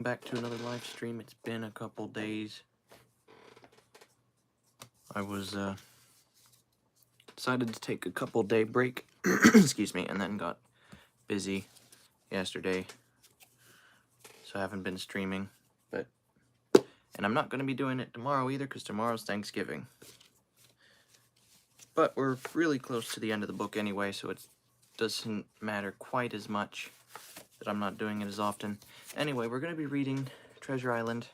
Back to another live stream. It's been a couple days. I was decided to take a couple day break, excuse me, and then got busy yesterday, so I haven't been streaming. And I'm not going to be doing it tomorrow either, because tomorrow's Thanksgiving. But we're really close to the end of the book anyway, so it doesn't matter quite as much that I'm not doing it as often. Anyway, we're going to be reading Treasure Island.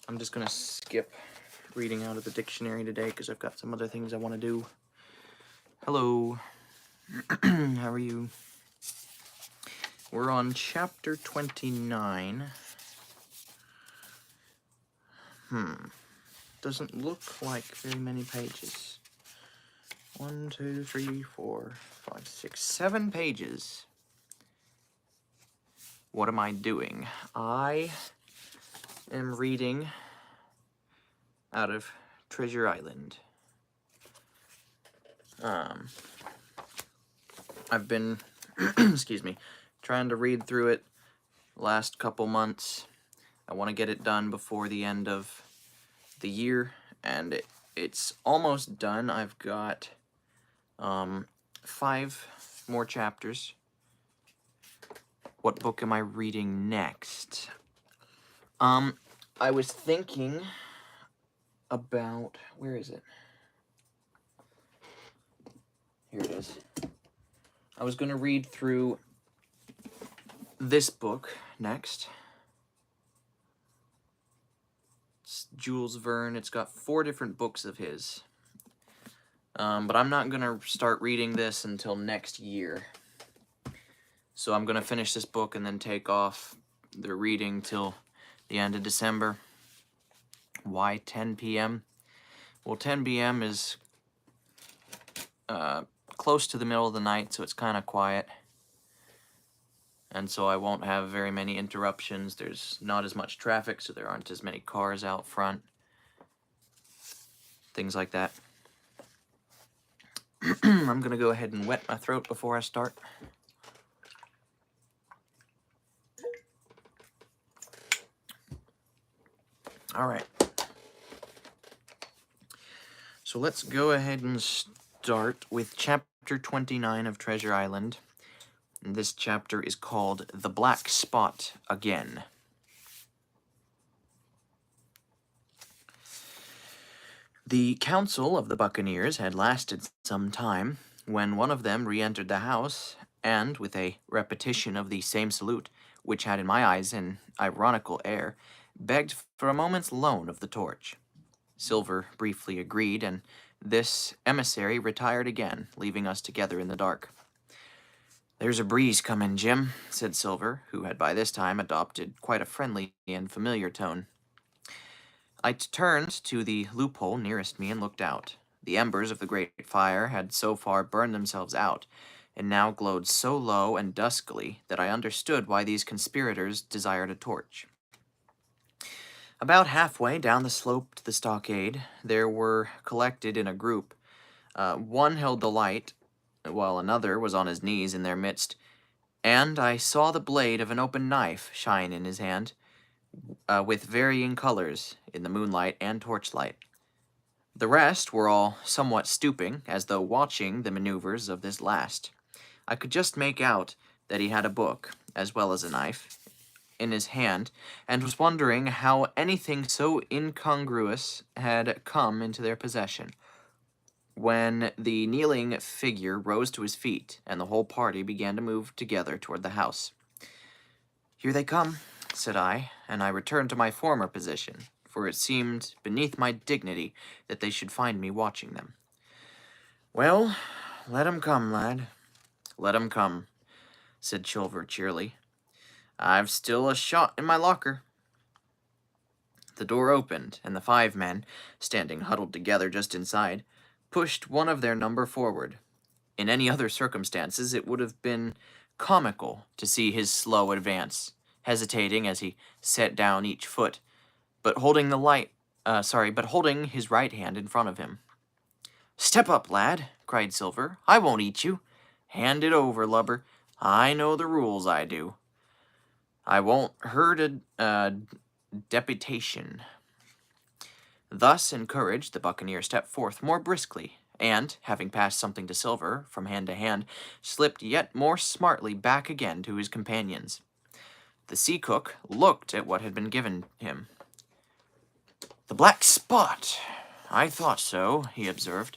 I'm just going to skip reading out of the dictionary today because I've got some other things I want to do. Hello. How are you? We're on chapter 29. Doesn't look like very many pages. 1, 2, 3, 4, 5, 6, 7 pages. What am I doing? I am reading out of Treasure Island. I've been, excuse me, trying to read through it last couple months. I want to get it done before the end of the year, and it's almost done. I've got 5 more chapters. What book am I reading next? I was thinking about, where is it? Here it is. I was going to read through this book next. It's Jules Verne. It's got 4 different books of his. But I'm not going to start reading this until next year. So I'm going to finish this book and then take off the reading till the end of December. Why 10 p.m.? Well, 10 p.m. is close to the middle of the night, so it's kind of quiet. And so I won't have very many interruptions. There's not as much traffic, so there aren't as many cars out front. Things like that. I'm going to go ahead and wet my throat before I start. All right. So let's go ahead and start with chapter 29 of Treasure Island. And this chapter is called The Black Spot Again. The council of the Buccaneers had lasted some time when one of them re-entered the house and, with a repetition of the same salute, which had in my eyes an ironical air, begged for a moment's loan of the torch. Silver briefly agreed, and this emissary retired again, leaving us together in the dark. "There's a breeze coming, Jim," said Silver, who had by this time adopted quite a friendly and familiar tone. I turned to the loophole nearest me and looked out. The embers of the great fire had so far burned themselves out, and now glowed so low and duskily that I understood why these conspirators desired a torch. About halfway down the slope to the stockade, there were collected in a group. One held the light, while another was on his knees in their midst, and I saw the blade of an open knife shine in his hand, with varying colors in the moonlight and torchlight. The rest were all somewhat stooping, as though watching the maneuvers of this last. I could just make out that he had a book, as well as a knife, in his hand, and was wondering how anything so incongruous had come into their possession, when the kneeling figure rose to his feet, and the whole party began to move together toward the house. "Here they come," said I, and I returned to my former position, for it seemed beneath my dignity that they should find me watching them. "Well, let 'em come, lad. Let 'em come," said Silver cheerily. "I've still a shot in my locker." The door opened, and the 5 men, standing huddled together just inside, pushed one of their number forward. In any other circumstances, it would have been comical to see his slow advance, hesitating as he set down each foot, but holding his right hand in front of him. "Step up, lad," cried Silver. "I won't eat you. Hand it over, lubber. I know the rules, I do." I won't hurt a deputation. Thus encouraged, the buccaneer stepped forth more briskly, and, having passed something to Silver from hand to hand, slipped yet more smartly back again to his companions. The sea cook looked at what had been given him. "The black spot! I thought so," he observed.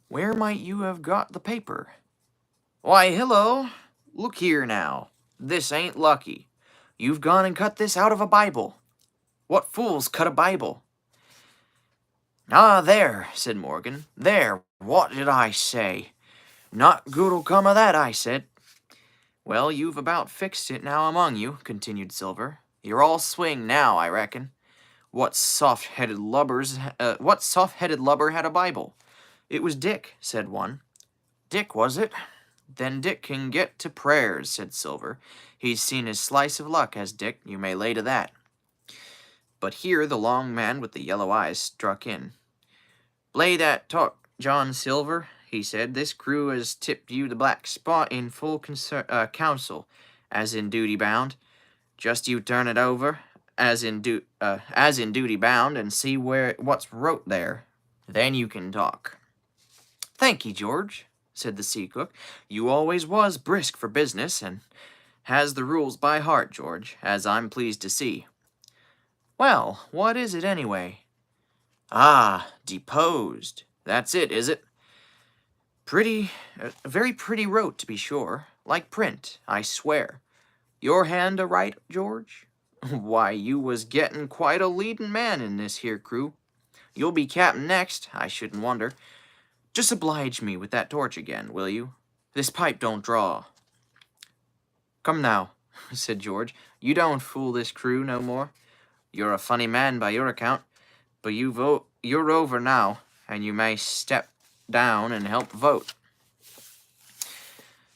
"Where might you have got the paper?" "Why, hello! Look here now. This ain't lucky. You've gone and cut this out of a Bible. What fools cut a Bible?" "Ah, there," said Morgan. "There, what did I say? Not good'll come of that, I said." "Well, you've about fixed it now among you," continued Silver. "You're all swing now, I reckon. What soft-headed lubber had a Bible?" "It was Dick," said one. "Dick, was it? Then Dick can get to prayers," said Silver. "He's seen his slice of luck, has Dick, you may lay to that." But here the long man with the yellow eyes struck in. "Lay that talk, John Silver," he said. "This crew has tipped you the black spot in full council, as in duty bound. Just you turn it over, as in duty bound, and see what's wrote there. Then you can talk." "Thank'ee, George," said the sea cook. "You always was brisk for business, and has the rules by heart, George, as I'm pleased to see." "Well, what is it, anyway?" "Ah, deposed. That's it, is it? Very pretty wrote, to be sure. Like print, I swear. Your hand a right, George? Why, you was getting quite a leadin' man in this here crew. You'll be captain next, I shouldn't wonder. Just oblige me with that torch again, will you? This pipe don't draw." "Come now," said George. "You don't fool this crew no more. You're a funny man by your account, but you're over now, and you may step down and help vote."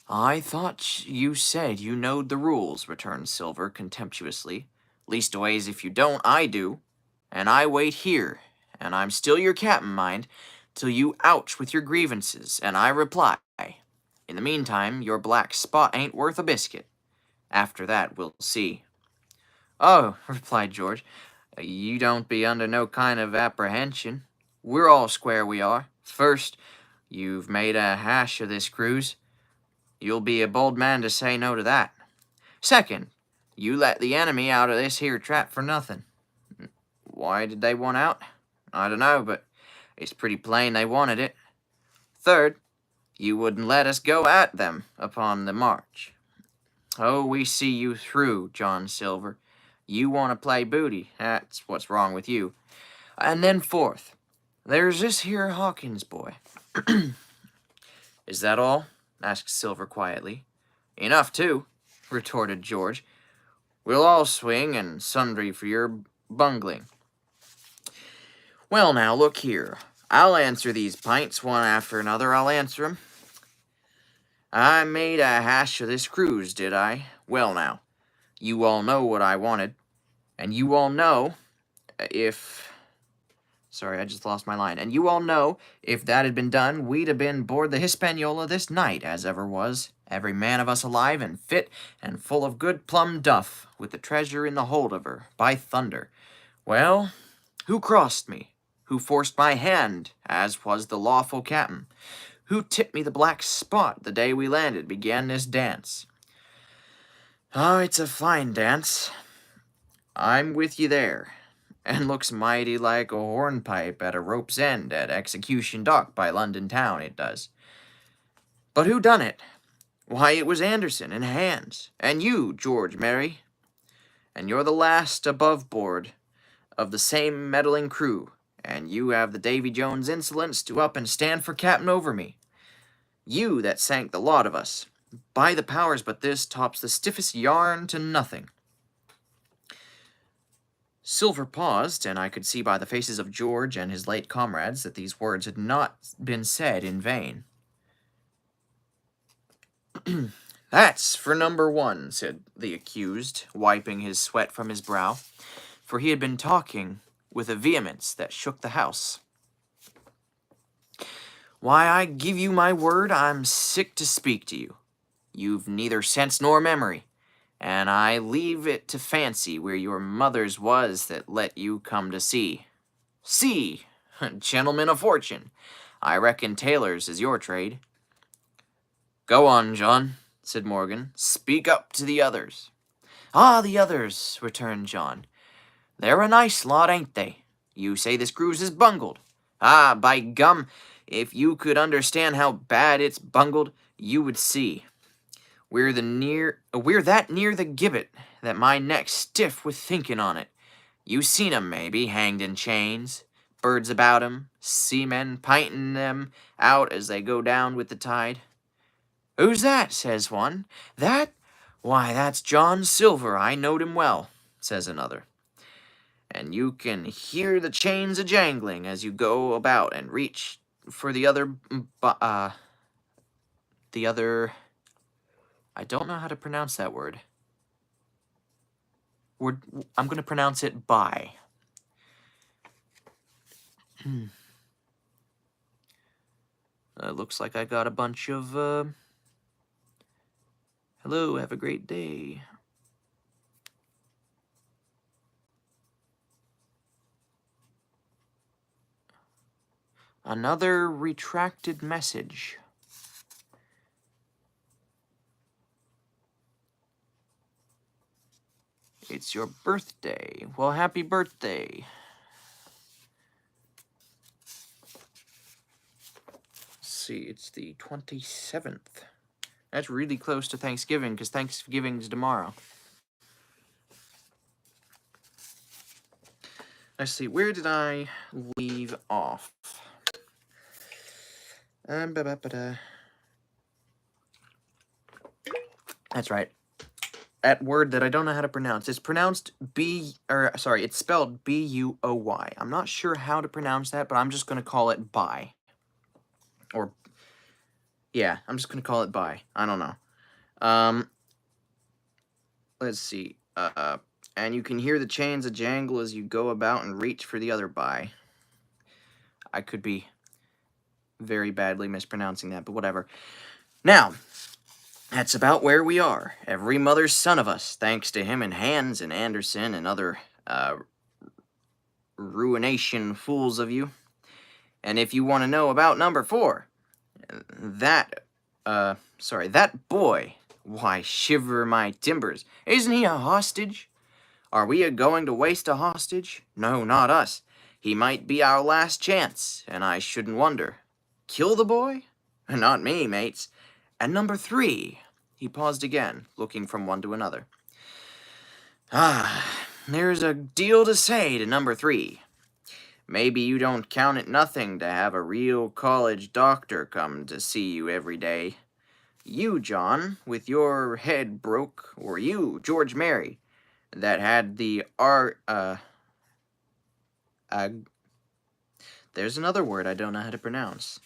"I thought you said you knowed the rules," returned Silver contemptuously. "Leastways, if you don't, I do. And I wait here, and I'm still your captain, mind, till you ouch with your grievances, and I reply. In the meantime, your black spot ain't worth a biscuit. After that, we'll see." "Oh," replied George, "you don't be under no kind of apprehension. We're all square, we are. First, you've made a hash of this cruise. You'll be a bold man to say no to that. Second, you let the enemy out of this here trap for nothing. Why did they want out? I don't know, but it's pretty plain they wanted it. Third, you wouldn't let us go at them upon the march. Oh, we see you through, John Silver. You want to play booty, that's what's wrong with you. And then fourth, there's this here Hawkins boy." "Is that all?" asked Silver quietly. "Enough, too," retorted George. "We'll all swing and sundry for your bungling. Well, now, look here. I'll answer these pints one after another, I'll answer 'em. I made a hash of this cruise, did I? Well, now, you all know what I wanted, and you all know if... Sorry, I just lost my line. And you all know, if that had been done, we'd have been aboard the Hispaniola this night, as ever was, every man of us alive and fit and full of good plum duff, with the treasure in the hold of her, by thunder. Well, who crossed me? Who forced my hand, as was the lawful captain? Who tipped me the black spot the day we landed, began this dance? Oh, it's a fine dance. I'm with you there. And looks mighty like a hornpipe at a rope's end at Execution Dock by London town, it does. But who done it? Why, it was Anderson and Hans, and you, George Merry. And you're the last above board of the same meddling crew, and you have the Davy Jones insolence to up and stand for captain over me. You that sank the lot of us. By the powers, but this tops the stiffest yarn to nothing." Silver paused, and I could see by the faces of George and his late comrades that these words had not been said in vain. "That's for number one," said the accused, wiping his sweat from his brow, for he had been talking with a vehemence that shook the house. "Why, I give you my word, I'm sick to speak to you. You've neither sense nor memory, and I leave it to fancy where your mother's was that let you come to sea. See, gentlemen of fortune, I reckon tailors is your trade. Go on, John, said Morgan. Speak up to the others. Ah, the others, returned John. They're a nice lot, ain't they? You say this cruise is bungled. Ah, by gum, if you could understand how bad it's bungled, you would see. We're that near the gibbet that my neck's stiff with thinking on it. You seen 'em, maybe, hanged in chains, birds about 'em, seamen pinting them out as they go down with the tide. Who's that? Says one. That? Why, that's John Silver. I knowed him well, says another. And you can hear the chains a-jangling as you go about and reach for the other, I don't know how to pronounce that word. I'm going to pronounce it by. Looks like I got a bunch of, hello, have a great day. Another retracted message. It's your birthday. Well, happy birthday. Let's see, it's the 27th. That's really close to Thanksgiving, because Thanksgiving's tomorrow. Let's see, where did I leave off? That's right. That word that I don't know how to pronounce. It's pronounced it's spelled B-U-O-Y. I'm not sure how to pronounce that, but I'm just going to call it by. Or, yeah, I'm just going to call it by. I don't know. Let's see. And you can hear the chains a-jangle as you go about and reach for the other by. I could be very badly mispronouncing that, but whatever. Now, that's about where we are. Every mother's son of us, thanks to him and Hans and Anderson and other ruination fools of you. And if you want to know about number 4, that boy, why, shiver my timbers, isn't he a hostage? Are we a-going to waste a hostage? No, not us. He might be our last chance, and I shouldn't wonder. Kill the boy? Not me, mates. And number 3, he paused again, looking from one to another. There's a deal to say to number 3. Maybe you don't count it nothing to have a real college doctor come to see you every day. You, John, with your head broke, or you, George Mary, that had the there's another word I don't know how to pronounce.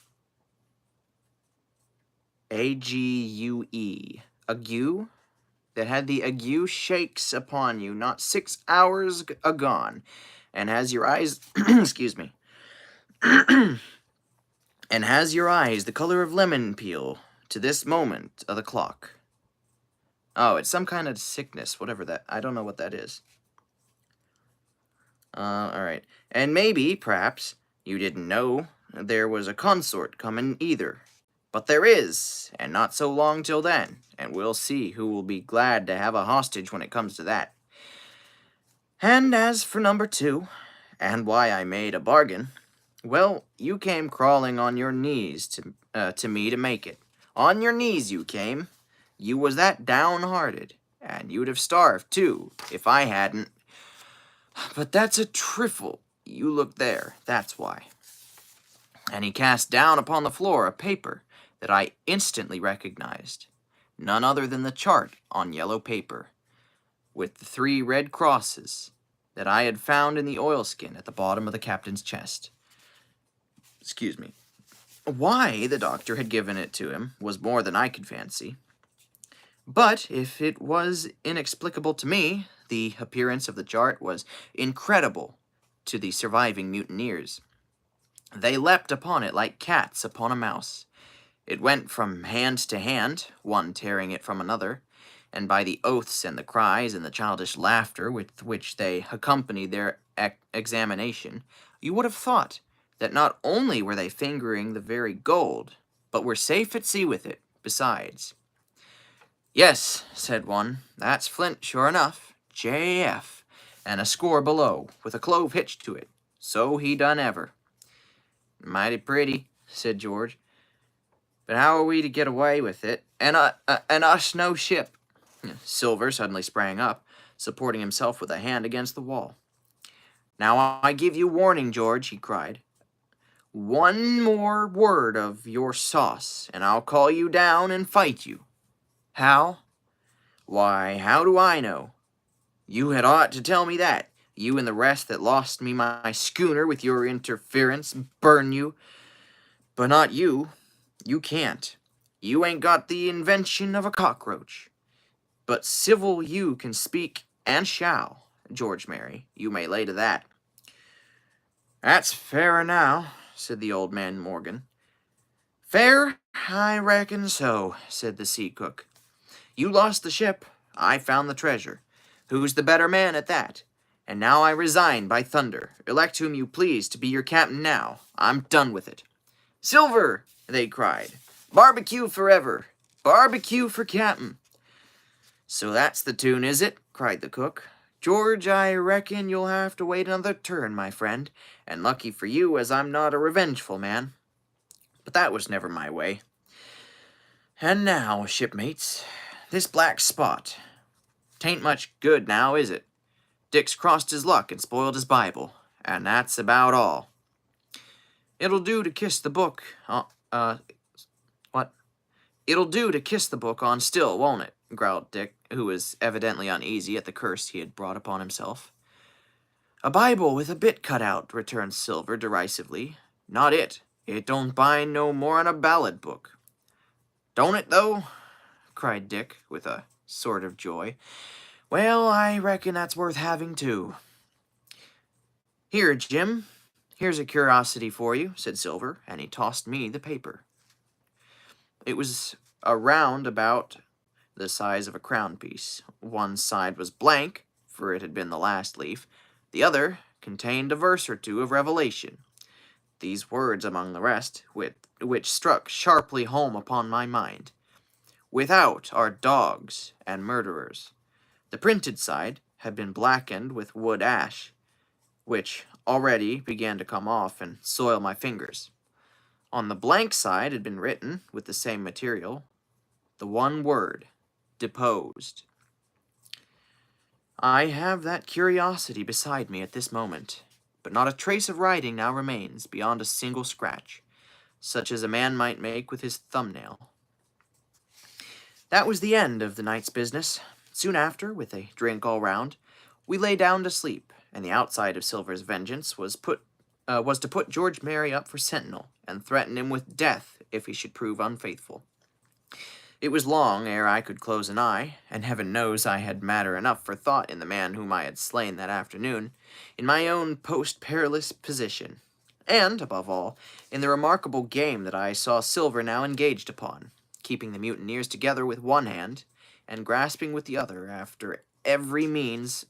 A-G-U-E. Ague? That had the ague shakes upon you not 6 hours agone, and has your eyes, excuse me, and has your eyes the color of lemon peel to this moment of the clock. Oh, it's some kind of sickness, whatever that, I don't know what that is. Alright. And maybe, perhaps, you didn't know there was a consort coming either. But there is, and not so long till then, and we'll see who will be glad to have a hostage when it comes to that. And as for number 2, and why I made a bargain, well, you came crawling on your knees to me to make it. On your knees you came. You was that downhearted, and you'd have starved, too, if I hadn't. But that's a trifle. You look there, that's why. And he cast down upon the floor a paper that I instantly recognized. None other than the chart on yellow paper, with the 3 red crosses that I had found in the oilskin at the bottom of the captain's chest. Excuse me. Why the doctor had given it to him was more than I could fancy. But if it was inexplicable to me, the appearance of the chart was incredible to the surviving mutineers. They leapt upon it like cats upon a mouse. It went from hand to hand, one tearing it from another, and by the oaths and the cries and the childish laughter with which they accompanied their examination, you would have thought that not only were they fingering the very gold, but were safe at sea with it, besides. "Yes," said one, "that's flint, sure enough, J.F., and a score below, with a clove hitched to it. So he done ever." "Mighty pretty," said George. "But how are we to get away with it, and us no ship?" Silver suddenly sprang up, supporting himself with a hand against the wall. "Now I give you warning, George," he cried. "One more word of your sauce, and I'll call you down and fight you." "How?" "Why, how do I know? You had ought to tell me that, you and the rest that lost me my schooner with your interference, burn you. But not you. You can't. You ain't got the invention of a cockroach. But civil you can speak and shall, George Mary, you may lay to that." "That's fairer now," said the old man Morgan. "Fair? I reckon so," said the sea cook. "You lost the ship, I found the treasure. Who's the better man at that? And now I resign by thunder. Elect whom you please to be your captain now. I'm done with it." "Silver!" they cried. "Barbecue forever! Barbecue for captain!" "So that's the tune, is it?" cried the cook. "George, I reckon you'll have to wait another turn, my friend, and lucky for you as I'm not a revengeful man. But that was never my way. And now, shipmates, this black spot. 'Tain't much good now, is it? Dick's crossed his luck and spoiled his Bible, and that's about all." "It'll do to kiss the book, what? It'll do to kiss the book on still, won't it?" growled Dick, who was evidently uneasy at the curse he had brought upon himself. "A Bible with a bit cut out," returned Silver derisively. "Not it. It don't bind no more'n a ballad book." "Don't it, though?" cried Dick, with a sort of joy. "Well, I reckon that's worth having, too." "Here, Jim, here's a curiosity for you," said Silver, and he tossed me the paper. It was a round about the size of a crown piece. One side was blank, for it had been the last leaf. The other contained a verse or two of Revelation. These words among the rest, which struck sharply home upon my mind: "Without are dogs and murderers." The printed side had been blackened with wood ash, which already began to come off and soil my fingers. On the blank side had been written, with the same material, the one word, "deposed." I have that curiosity beside me at this moment, but not a trace of writing now remains beyond a single scratch, such as a man might make with his thumbnail. That was the end of the night's business. Soon after, with a drink all round, we lay down to sleep, and the outside of Silver's vengeance was to put George Mary up for sentinel, and threaten him with death if he should prove unfaithful. It was long ere I could close an eye, and heaven knows I had matter enough for thought in the man whom I had slain that afternoon, in my own post-perilous position, and, above all, in the remarkable game that I saw Silver now engaged upon, keeping the mutineers together with one hand, and grasping with the other after every means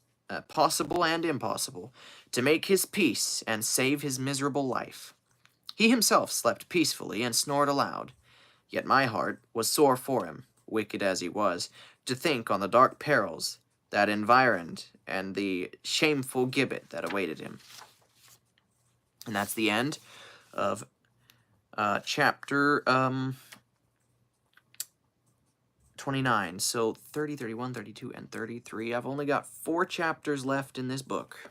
possible and impossible, to make his peace and save his miserable life. He himself slept peacefully and snored aloud, yet my heart was sore for him, wicked as he was, to think on the dark perils that environed and the shameful gibbet that awaited him. And that's the end of chapter 29. So 30, 31, 32, and 33. I've only got 4 chapters left in this book.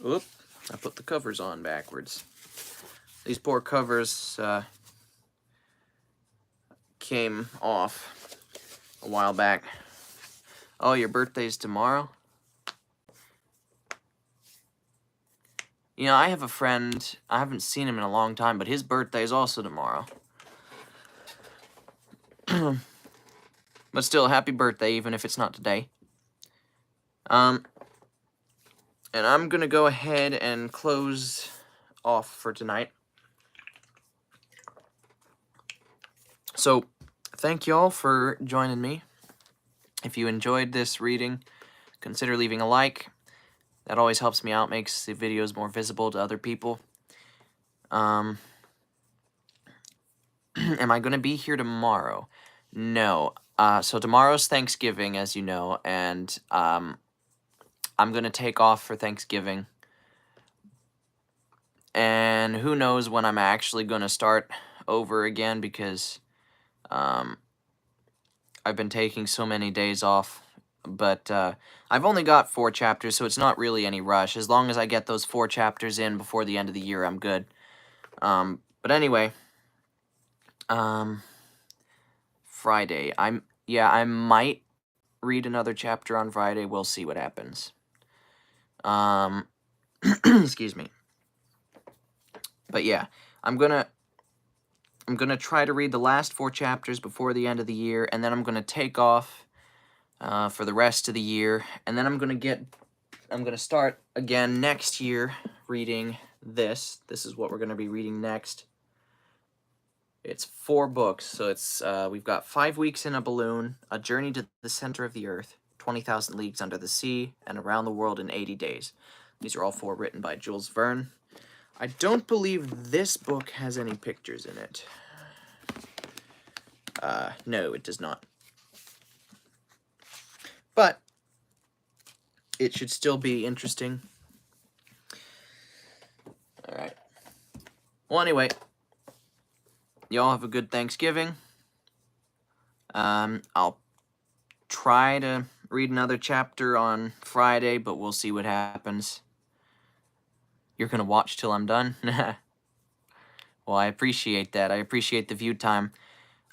Oop, I put the covers on backwards. These poor covers came off a while back. Oh, your birthday's tomorrow? You know, I have a friend, I haven't seen him in a long time, but his birthday is also tomorrow. But still, happy birthday, even if it's not today. And I'm going to go ahead and close off for tonight. So, thank y'all for joining me. If you enjoyed this reading, consider leaving a like. That always helps me out, makes the videos more visible to other people. Am I going to be here tomorrow? No. So tomorrow's Thanksgiving, as you know, and I'm going to take off for Thanksgiving. And who knows when I'm actually going to start over again, because I've been taking so many days off. But I've only got 4 chapters, so it's not really any rush. As long as I get those 4 chapters in before the end of the year, I'm good. But anyway, Friday. I might read another chapter on Friday. We'll see what happens. Excuse me. But yeah, I'm gonna try to read the last 4 chapters before the end of the year, and then I'm gonna take off for the rest of the year, and then I'm gonna start again next year reading this. This is what we're gonna be reading next. It's 4 books, so it's we've got 5 Weeks in a Balloon, A Journey to the Center of the Earth, 20,000 Leagues Under the Sea, and Around the World in 80 Days. These are all 4 written by Jules Verne. I don't believe this book has any pictures in it. No, it does not. But it should still be interesting. Alright. Well, anyway, y'all have a good Thanksgiving. I'll try to read another chapter on Friday, but we'll see what happens. You're gonna watch till I'm done? Well, I appreciate that. I appreciate the view time.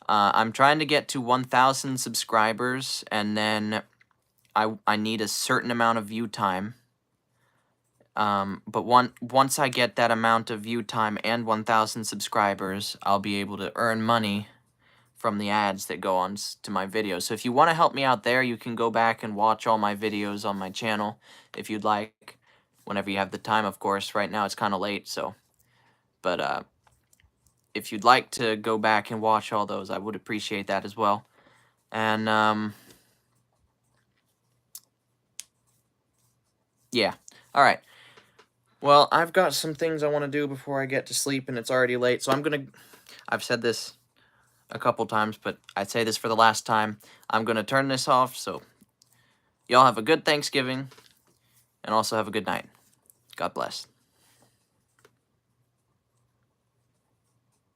I'm trying to get to 1,000 subscribers, and then I need a certain amount of view time. But once I get that amount of view time and 1,000 subscribers, I'll be able to earn money from the ads that go on to my videos. So if you want to help me out there, you can go back and watch all my videos on my channel if you'd like, whenever you have the time, of course. Right now it's kind of late, so. But if you'd like to go back and watch all those, I would appreciate that as well. And yeah. All right. Well, I've got some things I want to do before I get to sleep, and it's already late, so I've said this a couple times, but I'd say this for the last time. I'm going to turn this off, so y'all have a good Thanksgiving, and also have a good night. God bless.